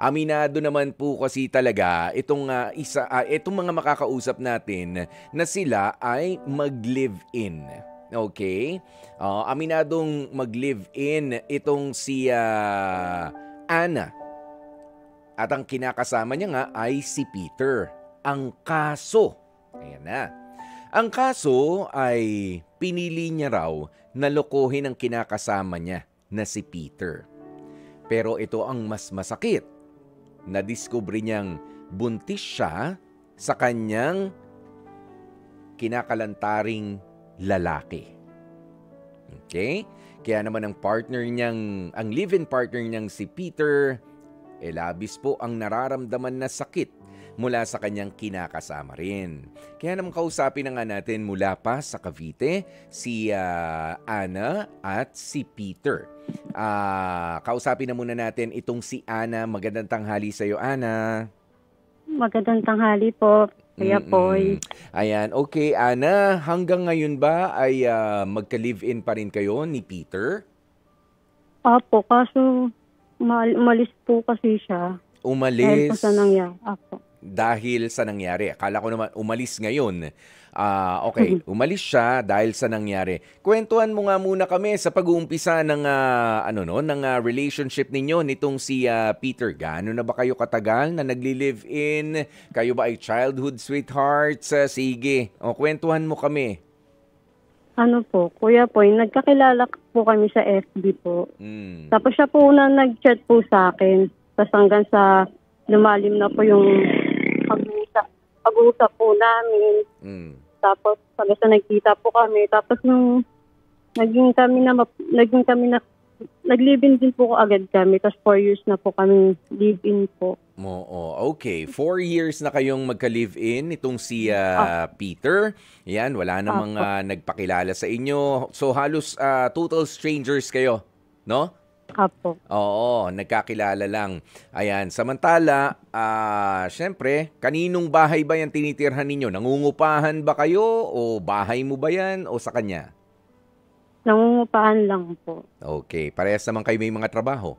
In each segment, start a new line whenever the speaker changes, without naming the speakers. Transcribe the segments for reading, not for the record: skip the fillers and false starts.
Aminado naman po kasi talaga itong mga makakausap natin na sila ay mag-live-in. Okay? Aminadong mag-live-in itong si Ana. At ang kinakasama niya nga ay si Peter. Ang kaso, ayan na. Ang kaso ay pinili niya raw na lokohin ang kinakasama niya na si Peter. Pero ito ang mas masakit. Nadiskubre niyang buntis siya sa kanyang kinakalantaring lalaki. Okay? Kaya naman ang live-in partner niyang si Peter, labis po ang nararamdaman na sakit mula sa kanyang kinakasama rin. Kaya naman kausapin na nga natin mula pa sa Cavite si Ana at si Peter. Kausapin na muna natin itong si Ana. Magandang tanghali sa iyo, Ana.
Magandang tanghali po, Kuya Poy.
Ayan, okay, Ana, hanggang ngayon ba ay magka-live-in pa rin kayo ni Peter?
Opo, kaso umalis po kasi siya. Dahil po
Umalis
sa nangyari. Opo.
dahil sa nangyari. Akala ko naman umalis ngayon. Okay, umalis siya dahil sa nangyari. Kwentuhan mo nga muna kami sa pag-uumpisa ng relationship ninyo nitong si Peter. Gaano na ba kayo katagal na nagli-live-in? Kayo ba ay childhood sweethearts? Sige, kwentuhan mo kami.
Ano po, Kuya Poy, nagkakilala po kami sa FB po. Tapos siya po na nag-chat po sa akin. Tapos hanggang sa lumalim na po yung pag-uusap po namin. Tapos hanggang sa nagkita po kami. Tapos nung nag-live-in din po agad kami. Tapos 4 years na po kami live-in po.
Okay. 4 years na kayong magka-live-in itong si Peter. Yan, wala namang nagpakilala sa inyo. So halos total strangers kayo, no?
Apo.
Oo, nagkakilala lang. Ayan, samantala, syempre, kaninong bahay ba yan tinitirhan ninyo? Nangungupahan ba kayo o bahay mo ba yan o sa kanya?
Nangungupahan lang po.
Okay, parehas naman kayo may mga trabaho.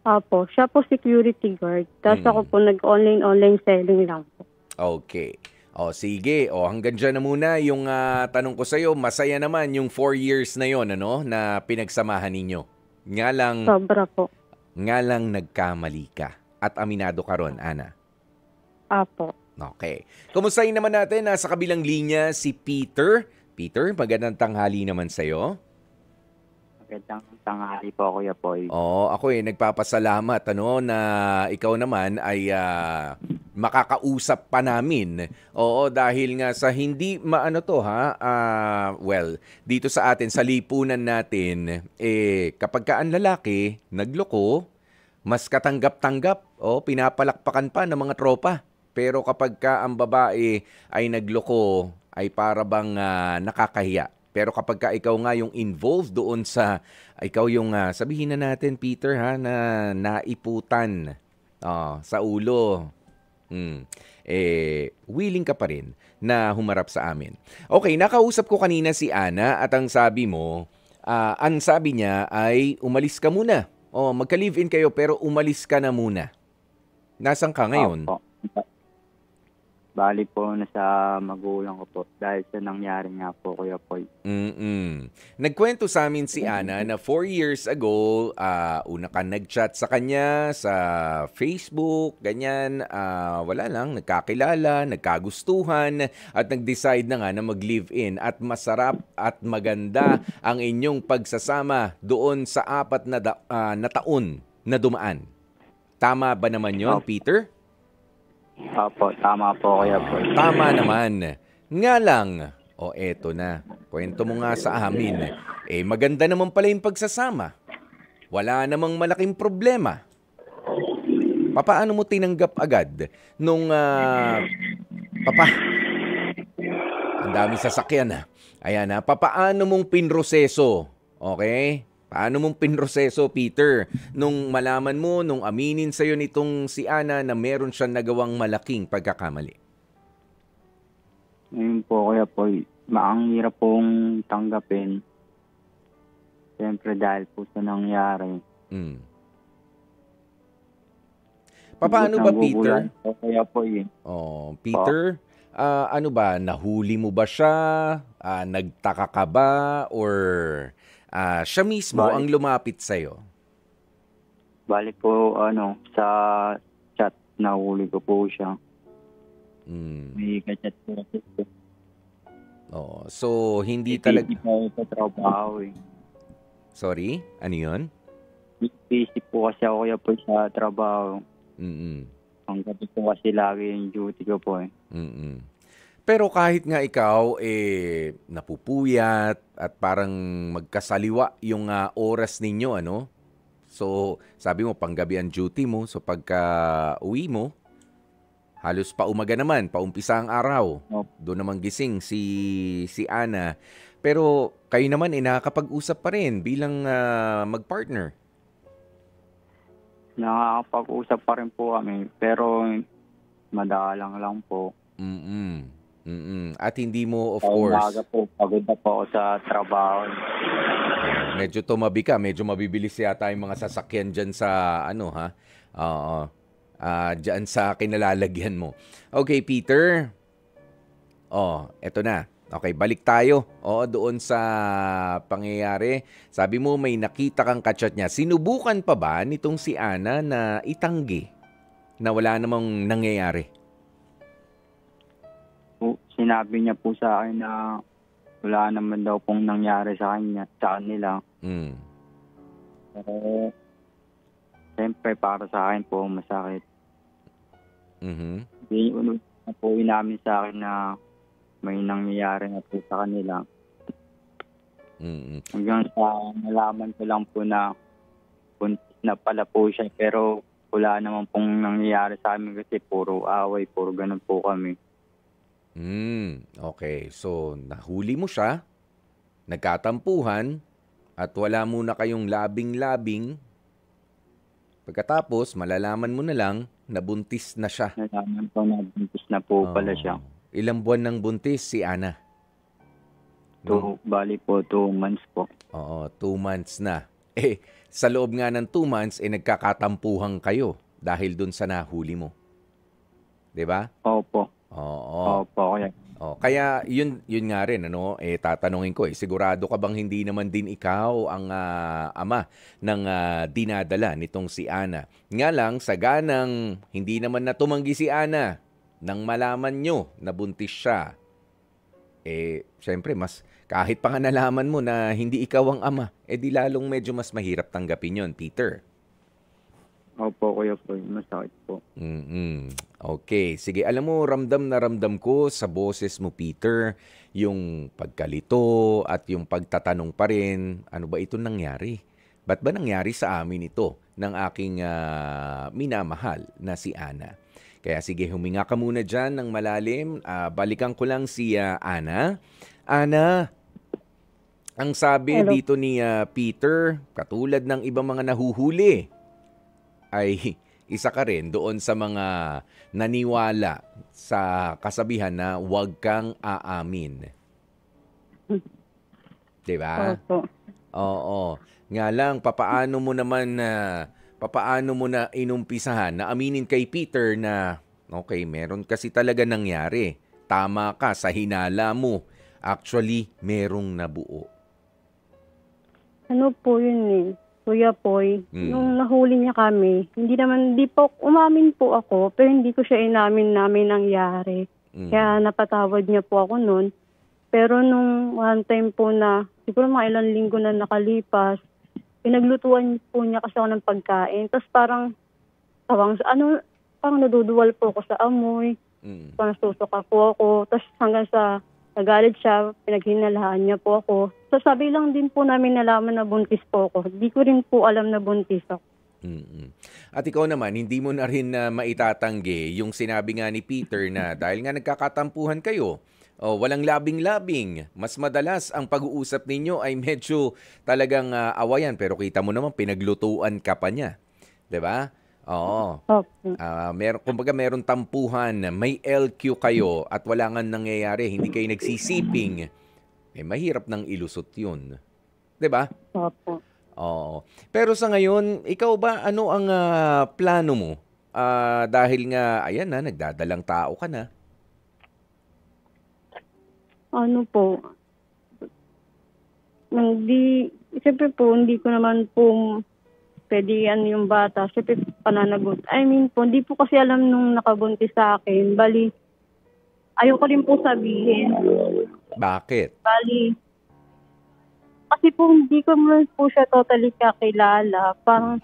Apo, siya po security guard. Tapos ako po nag-online selling lang po.
Okay. Sige. Hanggang dyan na muna yung tanong ko sa'yo. Masaya naman yung 4 years na yon, ano, na pinagsamahan ninyo.
Sobra po.
Nga lang nagkamali ka. At aminado ka ron, Ana.
Apo.
Okay. Kumustahin naman natin sa kabilang linya si Peter. Peter, magandang tanghali naman sa'yo.
Magandang tanghali po, Kuya Poy.
Ako nagpapasalamat na ikaw naman ay makakausap pa namin. Dahil nga sa hindi dito sa atin, sa lipunan natin, kapag ka ang lalaki nagloko, mas katanggap-tanggap, pinapalakpakan pa ng mga tropa. Pero kapag ka ang babae ay nagloko, ay para bang nakakahiya. Pero kapag ka ikaw nga yung involved doon ikaw yung sabihin na natin, Peter, na naiputan sa ulo, willing ka pa rin na humarap sa amin. Okay, nakausap ko kanina si Ana at ang sabi niya ay umalis ka muna. Magka-live-in kayo pero umalis ka na muna. Nasaan ka ngayon?
Opo. Bali po nasa magulang ko po dahil sa nangyari nga po, Kuya Poy.
Nagkwento sa amin si Ana na 4 years ago, una ka nag-chat sa kanya sa Facebook, ganyan, wala lang, nagkakilala, nagkagustuhan, at nag-decide na nga na mag-live-in. At masarap at maganda ang inyong pagsasama doon sa 4 na taon na dumaan. Tama ba naman yon, Peter?
Opo, tama po, Kuya Poy.
Tama naman. Nga lang, eto na. Kwento mo nga sa amin. Maganda naman pala yung pagsasama. Wala namang malaking problema. Papaano mo tinanggap agad nung ang dami sasakyan Ayan papaano mong pinroseso? Okay? Paano mong pinroseso, Peter, nung malaman mo, nung aminin sa'yo nitong si Ana na meron siyang nagawang malaking pagkakamali?
Ngayon po, Kuya Poy, ang hirap pong tanggapin. Siyempre dahil po sa nangyari.
Papaano ba, Peter?
Nagugulan po kaya po yun.
Oh, Peter, ano ba, nahuli mo ba siya? Nagtaka ka ba? Or siya mismo
Bali,
ang lumapit sa'yo?
bali po, sa chat, nahuli ko po siya.
Mm.
May kachat po kasi po.
Oh, so, hindi
Busy
talaga...
po ako sa trabaho eh.
Sorry? Ano yun?
Busy po kasi ako kaya po sa trabaho.
Mm-mm.
Ang gabi po kasi lagi yung duty ko po eh.
Mm-mm. Pero kahit nga ikaw, napupuyat at parang magkasaliwa yung oras ninyo, ano? So, sabi mo, panggabi ang duty mo. So, pagka uwi mo, halos paumaga naman, paumpisa ang araw.
Opo.
Doon naman gising si Ana. Pero kayo naman, nakakapag-usap pa rin bilang mag-partner.
Nakakapag-usap pa rin po kami, pero madalang lang po.
Mm-mm. Mm-mm. At hindi mo, of
Sa umaga
course,
po, pagod na po ako sa trabaho.
medyo tumabi ka, medyo mabibilis yata yung mga sasakyan dyan sa, Oo. Dyan sa kinalalagyan mo. Okay, Peter. Eto na. Okay, balik tayo. Doon sa pangyayari. Sabi mo may nakita kang kachat niya. Sinubukan pa ba nitong si Ana na itanggi na wala namang nangyayari?
Sinabi niya po sa akin na wala naman daw pong nangyari sa kanila.
Mm.
Pero, siyempre, para sa akin po, masakit.
Mhm.
Hindi na po namin sa akin na may nangyayari na po sa kanila.
Mm.
Hanggang sa nalaman ko lang po na buntis na pala po siya. Pero wala naman pong nangyayari sa amin kasi puro away, puro ganun po kami.
Okay. So, nahuli mo siya, nagkatampuhan, at wala muna kayong labing-labing. Pagkatapos, malalaman mo na lang na buntis na siya.
Nalaman po na buntis na po pala siya.
Ilang buwan ng buntis si Ana?
Bali po, 2 months po.
Oo, 2 months na. Sa loob nga ng 2 months, nagkakatampuhan kayo dahil dun sa nahuli mo. 'Di ba?
Opo.
Oo.
Opo, kaya.
Kaya yun nga rin, tatanungin ko, sigurado ka bang hindi naman din ikaw ang ama ng dinadala nitong si Ana? Nga lang, sa ganang hindi naman na tumanggi si Ana nang malaman nyo na buntis siya, syempre, kahit pa nga nalaman mo na hindi ikaw ang ama, di lalong medyo mas mahirap tanggapin yon, Peter.
Opo, kuya po. Masakit po.
Okay. Sige, alam mo, ramdam na ramdam ko sa boses mo, Peter, yung pagkalito at yung pagtatanong pa rin, ano ba ito nangyari? Ba't ba nangyari sa amin ito ng aking minamahal na si Ana? Kaya sige, huminga ka muna dyan ng malalim. Balikan ko lang si Ana. Ana, ang sabi
Hello.
dito ni Peter, katulad ng ibang mga nahuhuli, ay isa ka rin doon sa mga naniwala sa kasabihan na huwag kang aamin. Diba?
Opo.
Oo. Nga lang, papaano mo na inumpisahan na aminin kay Peter na, okay, meron kasi talaga nangyari. Tama ka sa hinala mo. Actually, merong nabuo.
Ano po yun eh, Kuya Poy, nung nahuli niya kami, hindi po, umamin po ako, pero hindi ko siya inamin namin nangyari. Kaya napatawad niya po ako noon. Pero nung one time po na, siguro mga ilang linggo na nakalipas, pinaglutuan po niya kasi ako ng pagkain. Tapos parang naduduwal po ako sa amoy. Parang susuka po ako. Tapos hanggang sa nagalit siya, pinaghinalaan niya po ako. So sabi lang din po namin nalaman na buntis po ako. Hindi ko rin po alam na buntis ako.
At ikaw naman, hindi mo na rin maitatanggi yung sinabi nga ni Peter na dahil nga nagkakatampuhan kayo, walang labing-labing. Mas madalas ang pag-uusap ninyo ay medyo talagang awayan. Pero kita mo naman, pinaglutuan ka pa niya. 'Di ba? Oo. Kumbaga meron tampuhan, may LQ kayo at wala nga nangyayari, hindi kayo nagsisiping. Mahirap nang ilusot yun. 'Di ba?
Opo.
Oo. Pero sa ngayon, ikaw ba, ano ang plano mo dahil nga, ayan na, nagdadalang tao ka na.
Ano po, siyempre po, hindi ko naman po pwede yung bata. Siyempre, pananagot. I mean po, hindi po kasi alam nung nakabuntis sa akin. Bali, ayoko rin po sabihin.
Bakit?
Bali, kasi po hindi ko man po siya totally kakilala. Parang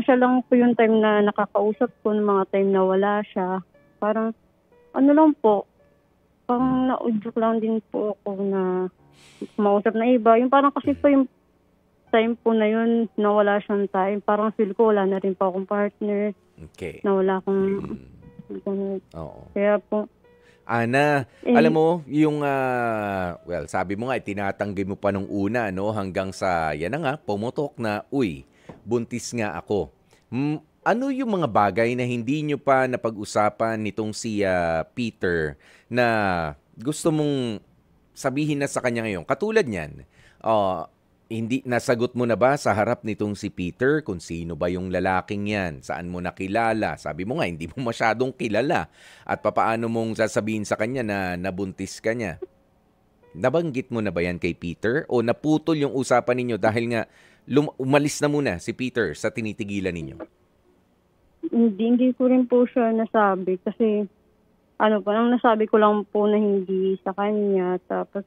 siya lang po yung time na nakakausap ko, ng mga time na wala siya. Parang, ano lang po, parang naudyok lang din po ako na mausap na iba. Yung parang kasi po yung time po na yun, na wala siyang time. Parang feel ko, wala na rin po akong partner.
Okay.
Na wala akong...
Oo.
Kaya po...
Ana, alam mo, yung, sabi mo nga, tinatanggi mo pa nung una, no? Hanggang sa, yan na nga, pumutok na, uy, buntis nga ako. Ano yung mga bagay na hindi nyo pa napag-usapan nitong si Peter na gusto mong sabihin na sa kanya ngayon? Katulad niyan, hindi nasagot mo na ba sa harap nitong si Peter kung sino ba yung lalaking yan? Saan mo nakilala? Sabi mo nga, hindi mo masyadong kilala. At papaano mong sasabihin sa kanya na nabuntis ka niya? Nabanggit mo na ba yan kay Peter? O naputol yung usapan ninyo dahil nga umalis na muna si Peter sa tinitigilan ninyo?
Hindi ko rin po siya nasabi kasi nang nasabi ko lang po na hindi sa kanya. Tapos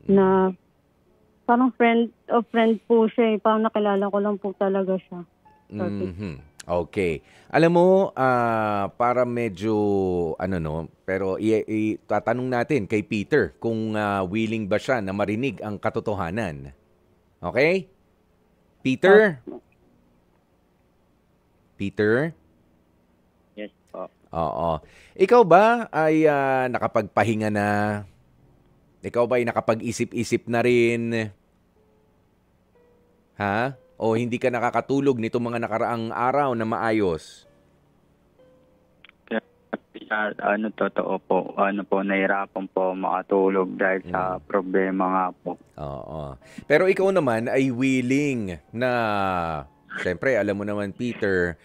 na parang friend po siya eh. Parang nakilala ko lang po talaga siya.
Okay. Alam mo, para medyo, pero tatanong natin kay Peter kung willing ba siya na marinig ang katotohanan. Okay? Peter? Peter?
Yes po.
Oo. Ikaw ba ay nakapagpahinga na? Ikaw ba ay nakapag-isip-isip na rin? Ha? O hindi ka nakakatulog nitong mga nakaraang araw na maayos?
Totoo po. Nahirapan po makatulog dahil sa problema nga po.
Oo. Pero ikaw naman ay willing na, siyempre, alam mo naman, Peter,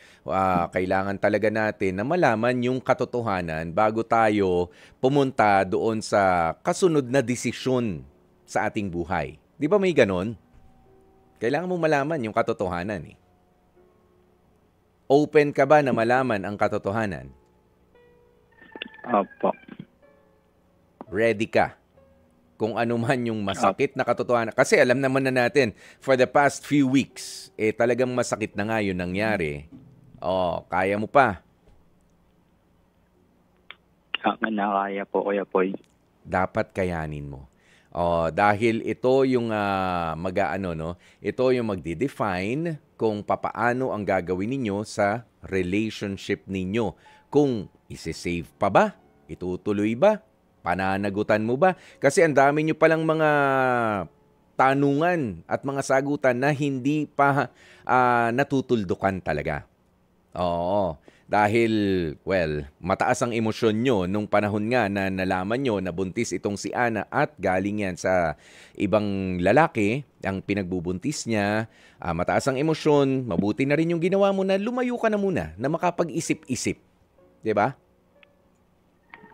kailangan talaga natin na malaman yung katotohanan bago tayo pumunta doon sa kasunod na desisyon sa ating buhay. Di ba may ganon? Kailangan mo malaman yung katotohanan eh. Open ka ba na malaman ang katotohanan?
Opo.
Ready ka? Kung ano man yung masakit na katotohanan. Kasi alam naman na natin, for the past few weeks, talagang masakit na nga yun nangyari. Kaya mo pa?
Kaya po, Kuya Poy.
Dapat kayanin mo. Dahil ito yung ito yung magde-define kung papaano ang gagawin ninyo sa relationship ninyo. Kung isi-save pa ba? Itutuloy ba? Pananagutan mo ba? Kasi ang dami nyo palang mga tanungan at mga sagutan na hindi pa natutuldukan talaga. Oo. Dahil, mataas ang emosyon nyo nung panahon nga na nalaman nyo na buntis itong si Ana at galing yan sa ibang lalaki, ang pinagbubuntis niya. Mataas ang emosyon, mabuti na rin yung ginawa mo na lumayo ka na muna, na makapag-isip-isip. Diba?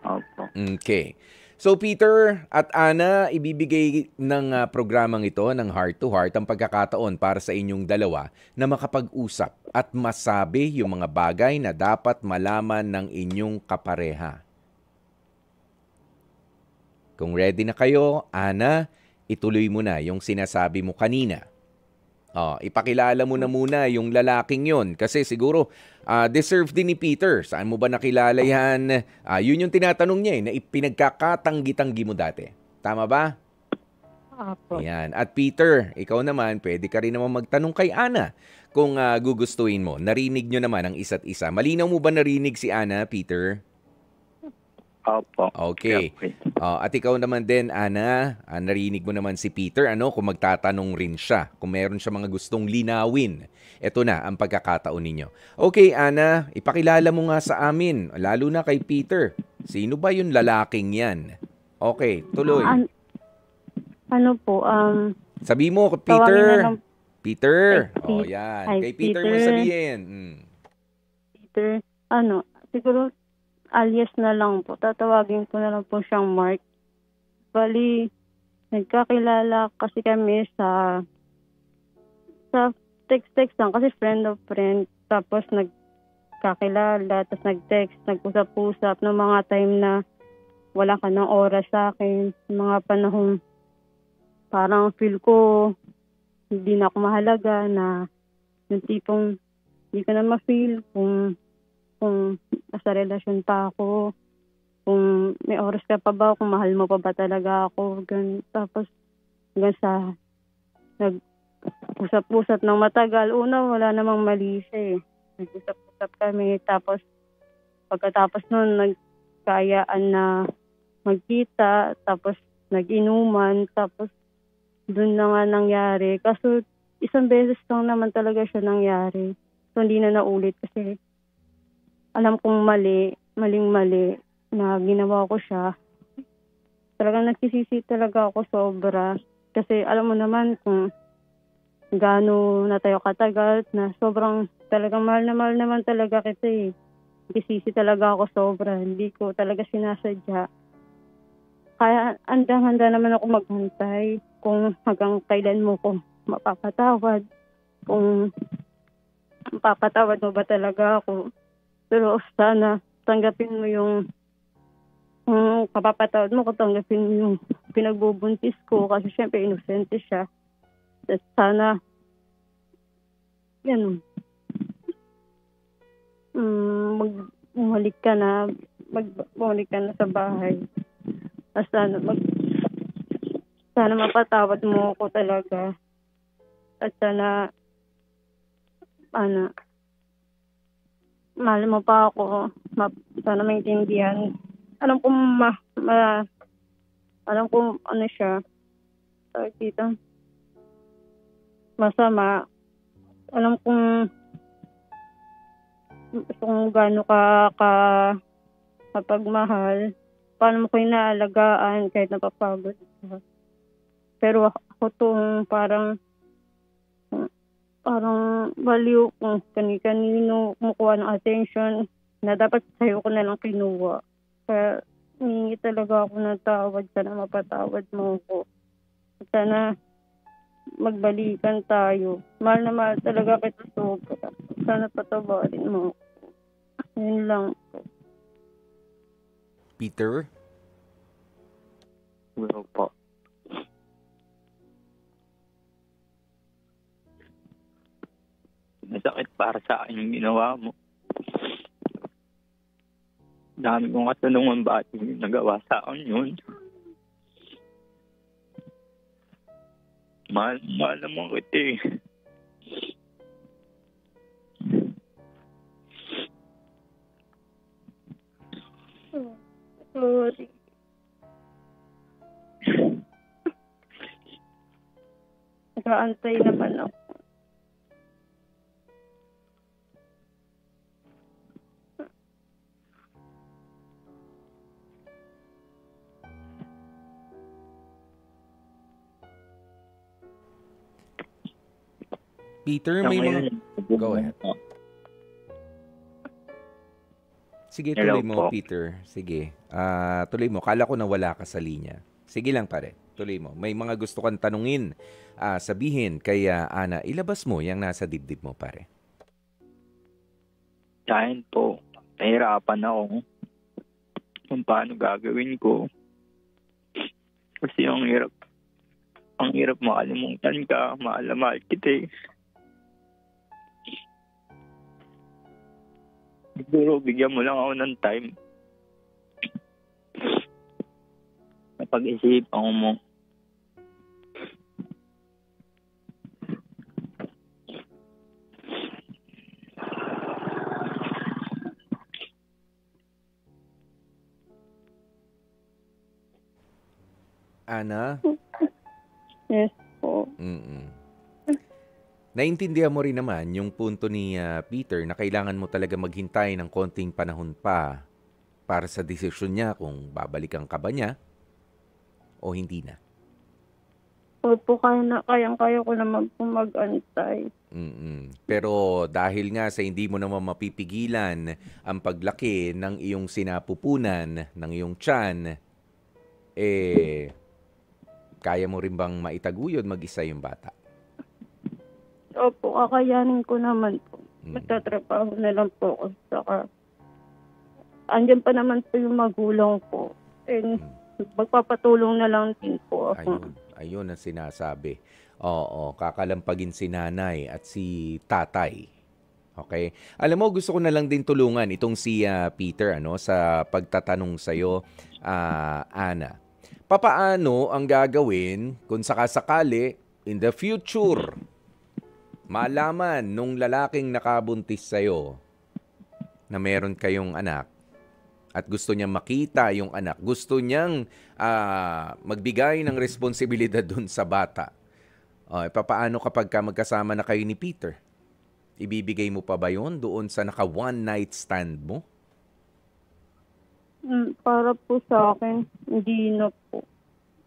Opo.
Okay. So Peter at Ana, ibibigay ng programang ito ng Heart to Heart ang pagkakataon para sa inyong dalawa na makapag-usap at masabi yung mga bagay na dapat malaman ng inyong kapareha. Kung ready na kayo, Ana, ituloy mo na yung sinasabi mo kanina. Ipakilala mo na muna yung lalaking yon kasi siguro deserve din ni Peter. Saan mo ba nakilala yan? Yun yung tinatanong niya na ipinagkakatanggi-tanggi mo dati. Tama ba?
Apo.
Yan. At Peter, ikaw naman, pwede ka rin naman magtanong kay Ana kung gugustuhin mo. Narinig nyo naman ang isa't isa. Malinaw mo ba narinig si Ana, Peter?
Opo.
Okay. At ikaw naman din, Ana, narinig mo naman si Peter, kung magtatanong rin siya, kung meron siya mga gustong linawin. Ito na ang pagkakataon ninyo. Okay, Ana, ipakilala mo nga sa amin, lalo na kay Peter. Sino ba yung lalaking yan? Okay, tuloy. Sabi mo, Peter. Peter.
Ay,
Yan.
Ay,
Kay Peter mo
Peter.
sabihin.
Peter. Siguro alias na lang po. Tatawagin ko na lang po siyang Mark. Bali, nagkakilala kasi kami sa text-text lang kasi friend of friend. Tapos nagkakilala, tapos nag-text, nag-usap-usap ng mga time na wala ka ng oras sa akin. Mga panahon parang feel ko hindi na ako mahalaga, na yung tipong hindi ko na ma-feel kung nasa relasyon pa ako, kung may oras ka pa ba, kung mahal mo pa ba talaga ako. Tapos hanggang sa nag-usap-usap ng matagal. Una, wala namang mali siya eh. Nag-usap-usap kami. Tapos pagkatapos nun, nagkayaan na magkita. Tapos nag-inuman. Tapos doon na nga nangyari. Kaso isang beses lang naman talaga siya nangyari. So hindi na naulit kasi alam kong maling-mali na ginawa ko siya. Talagang nagsisisi talaga ako sobra. Kasi alam mo naman kung gaano na tayo katagal, na sobrang talagang mahal na mahal naman talaga kita eh. Nagsisisi talaga ako sobra. Hindi ko talaga sinasadya. Kaya handa naman ako maghantay kung hanggang kailan mo ko mapapatawad. Kung mapapatawad mo ba talaga ako. Pero sana tanggapin mo yung kapapatawad mo ko, tanggapin mo yung pinagbubuntis ko kasi syempre inosente siya. At sana bumalik ka na sa bahay. At sana mapatawad mo ko talaga. At sana mahal mo pa ako. Sana maintindihan. Alam kong alam kong siya. Tawag dito. Masama. Alam kong gaano kapag mahal. Paano mo ko inaalagaan kahit napapagod ka. Pero ako tong parang baliw kung kani-kanino kumukuha ng attention na dapat sa'yo ko na lang kinuha. Kaya hihingi talaga ako ng tawad. Sana mapatawad mo ko. Sana magbalikan tayo. Mahal na mahal talaga kita sobra. Sana patawarin mo. Yun lang po.
Peter?
Well po. Masakit para sa akin yung ginawa mo. Dami kong katanungan bakit yung nagawa sa akin yun. Mahal naman kita eh.
Sorry. Nag-aantay naman ako.
Peter, may mga... Go ahead. Sige, tuloy mo, Peter. Sige. Tuloy mo. Kala ko na wala ka sa linya. Sige lang pare. Tuloy mo. May mga gusto kang tanungin. Sabihin kay Ana, ilabas mo yung nasa dibdib mo, pare.
Dahil po, nahirapan ako kung paano gagawin ko. Kasi ang hirap makalimutan ka, mahal kita eh. Siguro bigyan mo lang ako ng time. Napag-isipan mo.
Ana?
Yes po.
Naintindihan mo rin naman yung punto ni Peter na kailangan mo talaga maghintay ng konting panahon pa para sa desisyon niya kung babalikan ka ba niya o hindi na.
Opo, kayang-kaya ko naman po mag-antay.
Pero dahil nga sa hindi mo naman mapipigilan ang paglaki ng iyong sinapupunan, ng iyong tiyan, eh, kaya mo rin bang maitaguyod mag-isa yung bata?
Opo, kakayanin ko naman po. Magtatrabaho na lang po ako. Saka, andyan pa naman po yung magulang ko. And magpapatulong na lang din po ako.
Ayun ang sinasabi. Oo, kakalampagin si nanay at si tatay. Okay? Alam mo, gusto ko na lang din tulungan itong si Peter sa pagtatanong sa'yo, Ana. Papaano ang gagawin kung sakasakali in the future malaman nung lalaking nakabuntis sa'yo na meron kayong anak at gusto niyang makita yung anak, gusto niyang magbigay ng responsibilidad dun sa bata. Papaano kapag magkasama na kayo ni Peter? Ibibigay mo pa ba yun doon sa naka one night stand mo?
Para po sa akin, hindi na po.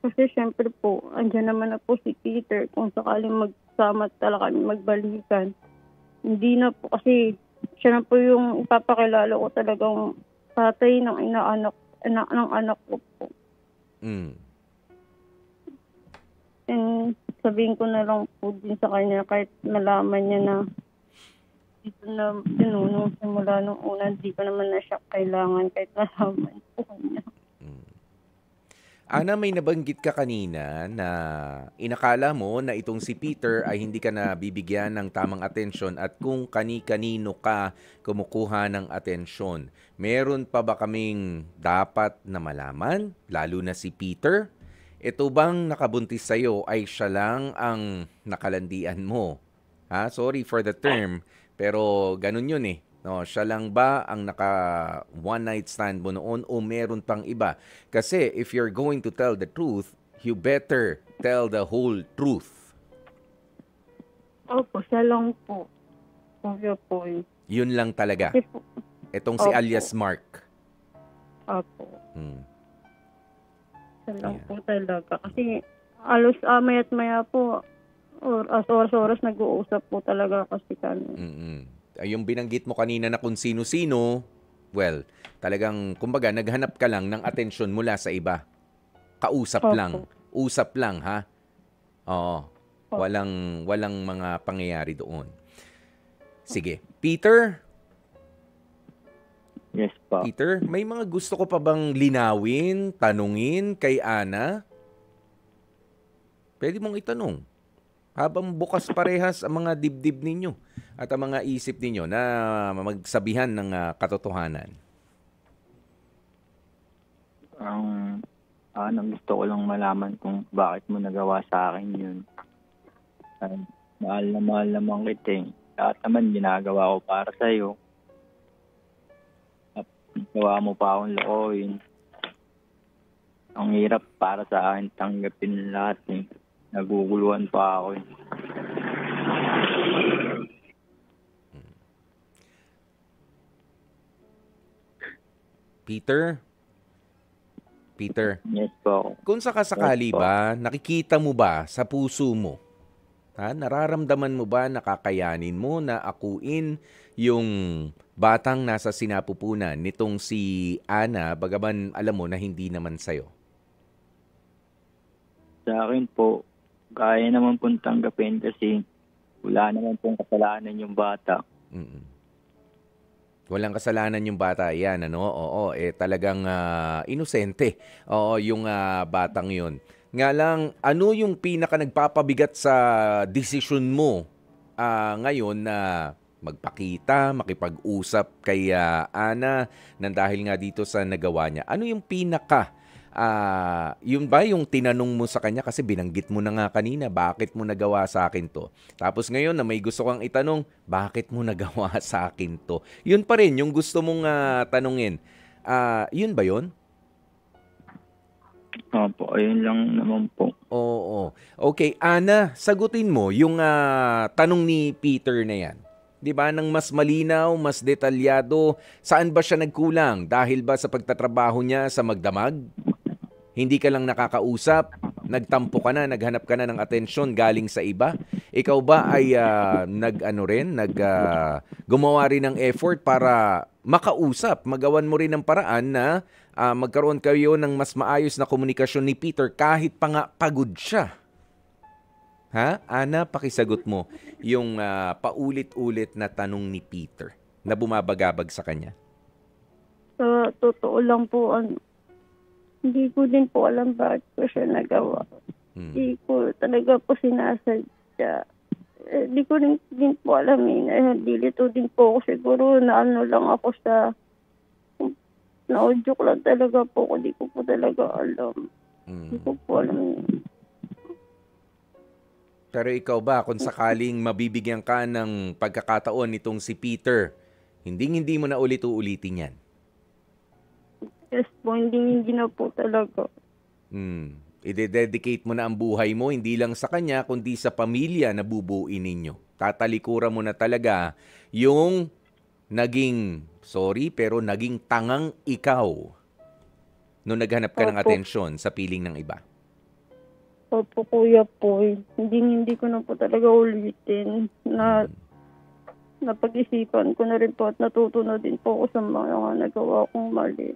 Kasi syempre po, andyan naman na po si Peter. Kung sakaling magsama talaga kami magbalikan, hindi na po. Kasi siya na po yung ipapakilala ko talagang tatay ng ng anak ko po. And sabihin ko na lang po din sa kanya kahit malaman niya na dito na nung simula nung una, hindi ko naman na siya kailangan kahit malaman po niya.
Ana, may nabanggit ka kanina na inakala mo na itong si Peter ay hindi ka na bibigyan ng tamang atensyon at kung kani-kanino ka kumukuha ng atensyon. Meron pa ba kaming dapat na malaman, lalo na si Peter? Ito bang nakabuntis sa'yo ay siya lang ang nakalandian mo? Sorry for the term, pero ganun yun eh. No, siya lang ba ang naka one night stand mo noon o meron pang iba? Kasi if you're going to tell the truth, you better tell the whole truth.
Opo, siya lang po. Kuya po eh.
Yun lang talaga. Itong si
Opo.
alias Mark.
Opo. Siya lang po talaga. Kasi alos maya't maya po, oras-oras nag-uusap po talaga kasi kami.
Yung binanggit mo kanina na kung sino-sino, well, talagang, kumbaga, naghanap ka lang ng atensyon mula sa iba. Kausap lang. Usap lang, ha? Oo. Walang mga pangyayari doon. Sige. Peter?
Yes po.
Peter, may mga gusto ko pa bang linawin, tanungin kay Ana? Pwede mong itanong. Habang bukas parehas ang mga dibdib ninyo at ang mga isip ninyo na magsabihan ng katotohanan.
Gusto ko lang malaman kung bakit mo nagawa sa akin yun. Mahal naman kita eh. Lahat naman ginagawa ko para sa'yo. Gawa mo pa akong looyin. Ang hirap para sa akin tanggapin lahat eh. Naguguluhan pa ako eh.
Peter?
Yes po.
Kung sakasakali
Yes po.
ba, nakikita mo ba sa puso mo? Nararamdaman mo ba, nakakayanin mo na akuin yung batang nasa sinapupunan nitong si Ana, bagaman alam mo na hindi naman sa'yo?
Sa akin po, kaya naman pong tanggapin kasi wala naman pong kasalanan yung bata.
Walang kasalanan yung bata. Yan, Oo, talagang inosente. Oo, yung batang yun. Nga lang, ano yung pinaka nagpapabigat sa desisyon mo ngayon na magpakita, makipag-usap kay Ana nang dahil nga dito sa nagawa niya? Ano yung pinaka yun ba yung tinanong mo sa kanya kasi binanggit mo na nga kanina, bakit mo nagawa sa akin to? Tapos ngayon na may gusto kang itanong, bakit mo nagawa sa akin to? Yun pa rin yung gusto mong tanungin. Yun ba yun?
Opo, ayun lang naman po.
Oo. Okay, Ana, sagutin mo yung tanong ni Peter na yan. 'Di ba? Nang mas malinaw, mas detalyado, saan ba siya nagkulang? Dahil ba sa pagtatrabaho niya sa magdamag? Hindi ka lang nakakausap? nagtampo ka na, naghanap ka na ng atensyon galing sa iba? Ikaw ba ay gumawa rin ng effort para makausap, magawan mo rin ng paraan na magkaroon kayo ng mas maayos na komunikasyon ni Peter kahit pa nga pagod siya? Ha? Ana, pakisagot mo yung paulit-ulit na tanong ni Peter na bumabagabag sa kanya.
Sa totoo lang po, hindi ko din po alam bakit ko siya nagawa. Hindi ko talaga po sinasadya. Hindi ko din po alam dilito din po ako siguro na lang ako sa na-joke lang talaga po ako. Hindi ko po talaga alam. Hindi ko po alam.
Pero ikaw ba, kung sakaling mabibigyan ka ng pagkakataon nitong si Peter, hindi mo na ulit-uulitin yan?
Yes po, hindi na po talaga.
I-dedicate mo na ang buhay mo, hindi lang sa kanya, kundi sa pamilya na bubuuin ninyo. Tatalikuran mo na talaga yung naging, pero naging tangang ikaw nung naghanap ka ng atensyon sa piling ng iba.
Opo, kuya po. Hindi ko na po talaga ulitin na napag-isipan ko na rin po at natuto na din po ako sa mga nagawa kong mali.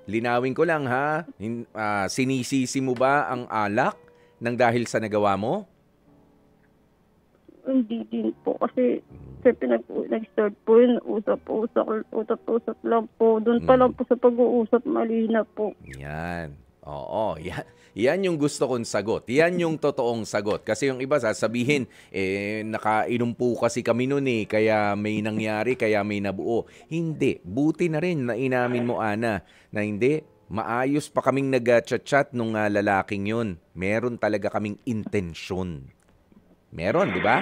Linawin ko lang ha, sinisisi mo ba ang alak nang dahil sa nagawa mo?
Hindi din po kasi nag-start po yun, usap-usap lang po. Doon pa lang po sa pag-uusap, mali na po.
Yan. Oo, yan yung gusto kong sagot. Yan yung totoong sagot. Kasi yung iba sasabihin, nakainom po kasi kami noon kaya may nangyari, kaya may nabuo. Hindi. Buti na rin na inamin mo, Ana, na hindi. Maayos pa kaming nag-chat-chat nung lalaking yun. Meron talaga kaming intensyon. Meron, di ba?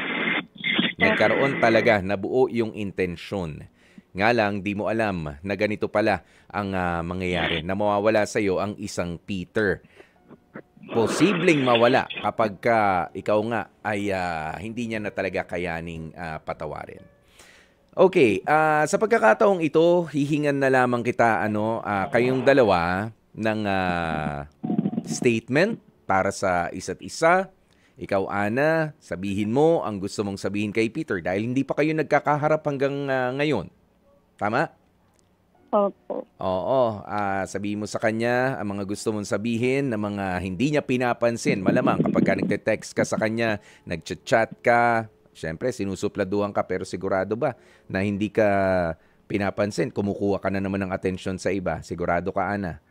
Nagkaroon talaga, nabuo yung intensyon. Nga lang, di mo alam na ganito pala ang mangyayari, na mawawala sa iyo ang isang Peter. Posibleng mawala kapag ikaw nga ay hindi niya na talaga kayaning patawarin. Okay, sa pagkakataong ito, hihingan na lamang kita kayong dalawa ng statement para sa isa't isa. Ikaw, Ana, sabihin mo ang gusto mong sabihin kay Peter dahil hindi pa kayo nagkakaharap hanggang ngayon. Tama?
Opo.
Oo. Sabihin mo sa kanya ang mga gusto mong sabihin na mga hindi niya pinapansin. Malamang kapag ka nagte-text ka sa kanya, nag-chat ka, syempre sinusupladuhan ka pero sigurado ba na hindi ka pinapansin? Kumukuha ka na naman ng atensyon sa iba. Sigurado ka, Ana?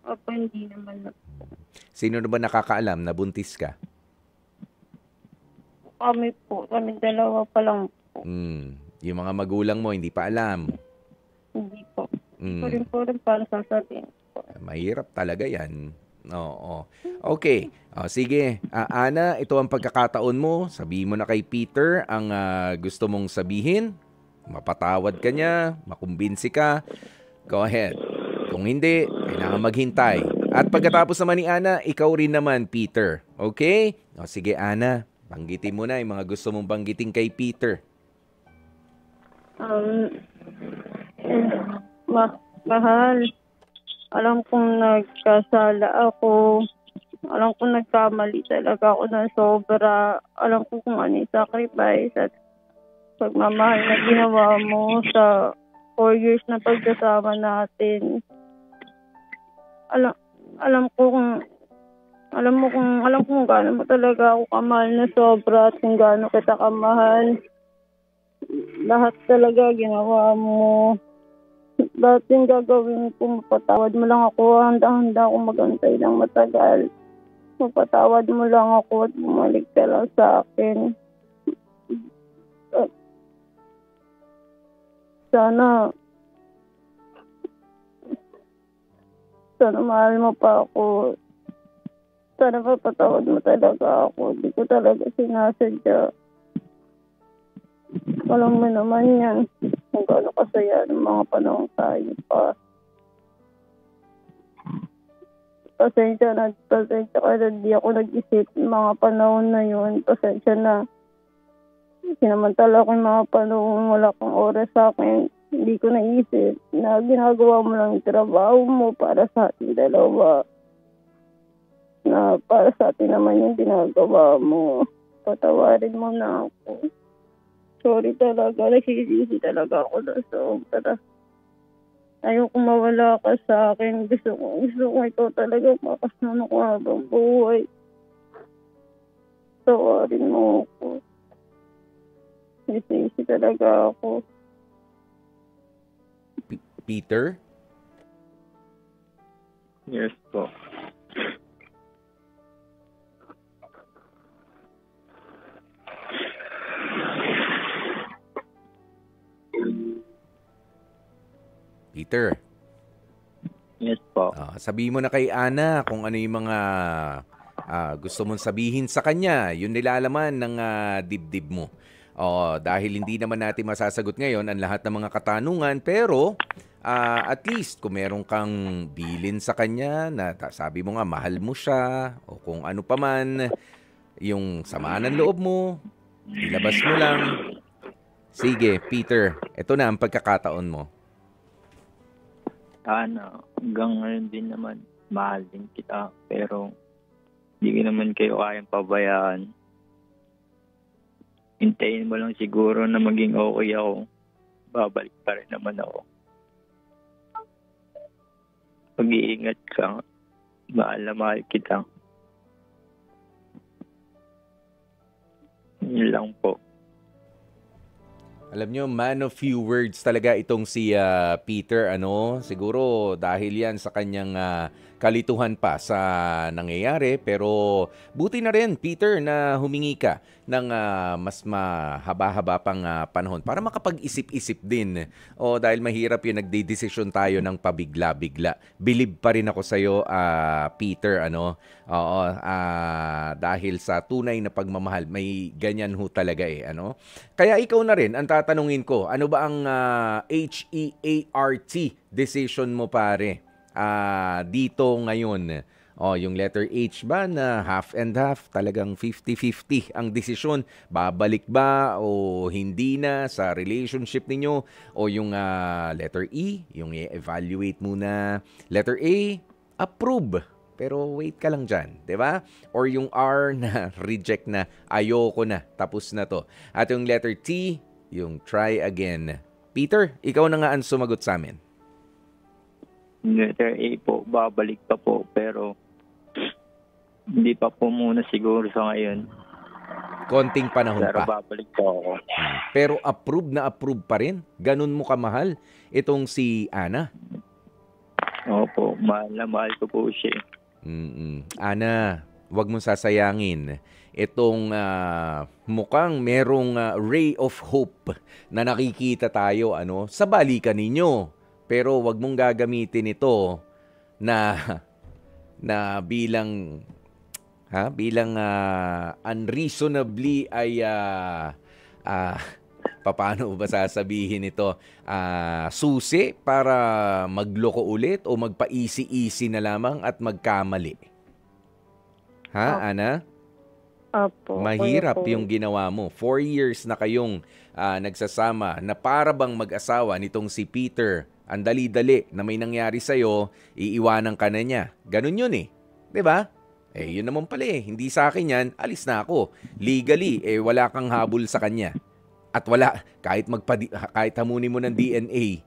Opo, hindi naman na po.
Sino na ba nakakaalam na buntis ka?
Kami dalawa pa lang po.
Yung mga magulang mo, hindi pa alam.
Hindi po. Hindi po rin para sasabihin po.
Mahirap talaga yan. Oo. Okay. Sige. Ana, ito ang pagkakataon mo. Sabihin mo na kay Peter ang gusto mong sabihin. Mapatawad ka niya, makumbinsi ka. Go ahead. Kung hindi, kailangan maghintay. At pagkatapos naman ni Ana, ikaw rin naman, Peter. Okay? Sige, Ana. Banggitin mo na yung mga gusto mong banggitin kay Peter.
Mahal, alam kong nagkasala ako. Alam kong nagkamali talaga ako ng sobra. Alam ko kung ano yung sacrifice at pagmamahal na ginawa mo sa 4 years na pagkasama natin. Alam ko kung gaano mo talaga ako kamahal na sobra at kung gaano kita kamahal. Lahat talaga ginawa mo. Lahat yung gagawin ko, mapatawad mo lang ako. Handa-handa ako magantay ng matagal. Mapatawad mo lang ako at bumalik ka lang sa akin. Sana mahal mo pa ako. Sana mapatawad mo talaga ako. Hindi ko talaga sinasadya. Alam mo naman yan kung gaano kasaya ng mga panahon tayo pa. Pasensya ka na di ako nag-isip ng mga panahon na yun. Pasensya na. Sinamantala ko yung mga panahon wala kang oras sa akin. Hindi ko naisip na ginagawa mo lang yung trabaho mo para sa ating dalawa. na para sa atin naman yung ginagawa mo. Patawarin mo na ako. Sorry talaga. Nagsisisi talaga ako na sobra. Ayoko mawala ka sa akin. Gusto ko ikaw talaga makasama ko habang buhay. Tawarin mo ako. Nagsisisi talaga ako.
Peter?
Yes po.
Peter?
Yes po.
Sabihin mo na kay Ana kung ano yung mga gusto mong sabihin sa kanya. Yun nilalaman ng dibdib mo. Dahil hindi naman natin masasagot ngayon ang lahat ng mga katanungan, pero at least kung meron kang bilin sa kanya na sabi mo nga mahal mo siya o kung ano pa man, yung sama ng loob mo, ilabas mo lang. Sige, Peter, ito na ang pagkakataon mo.
Hanggang ngayon din naman, mahal din kita. Pero, hindi ko naman kayo kayang pabayaan. Hintayin mo lang siguro na maging okay ako. Babalik pa rin naman ako. Pag-iingat ka. Mahal na mahal kita. Yun lang po.
Alam nyo, man of few words talaga itong si Peter. Siguro dahil yan sa kanyang kalituhan pa sa nangyayari. Pero buti na rin, Peter, na humingi ka ng mas mahaba-haba pang panahon para makapag-isip-isip din. Dahil mahirap yung nagdedesisyon tayo ng pabigla-bigla. Believe pa rin ako sa'yo, Peter. Dahil sa tunay na pagmamahal, may ganyan ho talaga Kaya ikaw na rin, ang tatanungin ko, ano ba ang HEART decision mo, pare? Dito ngayon, yung letter H ba na half and half, talagang 50-50 ang desisyon, babalik ba o hindi na sa relationship ninyo, o yung letter E, yung i-evaluate muna, letter A, approve, pero wait ka lang dyan, di ba? Or yung R na reject na, ayoko na, tapos na to. At yung letter T, yung try again. Peter, ikaw na nga ang sumagot sa amin.
Letter A po, babalik pa po, pero hindi pa po muna siguro sa ngayon.
Konting panahon
pero
pa.
Babalik po ako.
Pero approve na approve pa rin? Ganun mo kamahal itong si Ana?
Opo, mahal na mahal ko po siya.
Ana, wag mong sasayangin itong mukhang merong ray of hope na nakikita tayo sa balikan ninyo. Pero wag mong gagamitin ito na bilang unreasonably ay paano ba sasabihin ito, susi para magloko ulit o magpa-easy-easy na lamang at magkamali. Ana?
Opo.
Mahirap yung ginawa mo. 4 years na kayong nagsasama na para bang mag-asawa nitong si Peter. Ang dali-dali na may nangyari sa'yo, iiwanan ka na niya. Ganun yun 'di ba? Yun naman pala hindi sa akin yan, alis na ako. Legally, wala kang habol sa kanya. At wala, kahit hamunin mo ng DNA,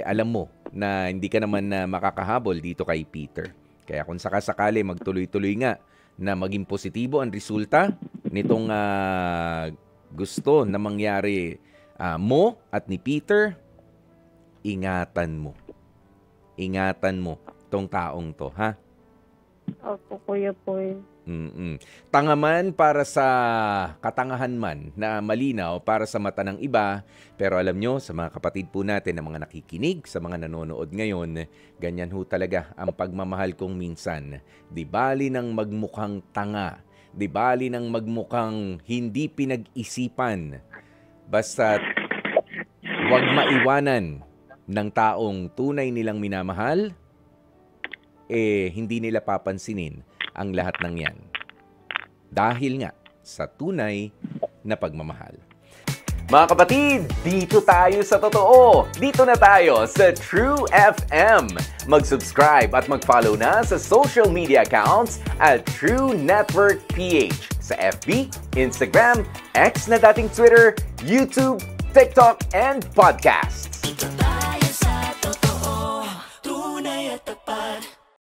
alam mo na hindi ka naman makakahabol dito kay Peter. Kaya kung sakasakali magtuloy-tuloy nga na maging positibo ang resulta nitong gusto na mangyari mo at ni Peter, ingatan mo. Ingatan mo tong taong to, ha?
Opo, Kuya Boy.
Tanga man para sa katangahan man na malinaw para sa mata ng iba, pero alam nyo, sa mga kapatid po natin na mga nakikinig, sa mga nanonood ngayon, ganyan ho talaga ang pagmamahal kong minsan. Di bali ng magmukhang tanga, di bali ng magmukhang hindi pinag-isipan, basta wag maiwanan ng taong tunay nilang minamahal, hindi nila papansinin ang lahat ng yan. Dahil nga sa tunay na pagmamahal. Mga kapatid, dito tayo sa totoo. Dito na tayo sa True FM. Mag-subscribe at mag-follow na sa social media accounts at True Network PH sa FB, Instagram, X na dating Twitter, YouTube, TikTok, and podcasts.
Dito tayo sa totoo, tunay at tapat.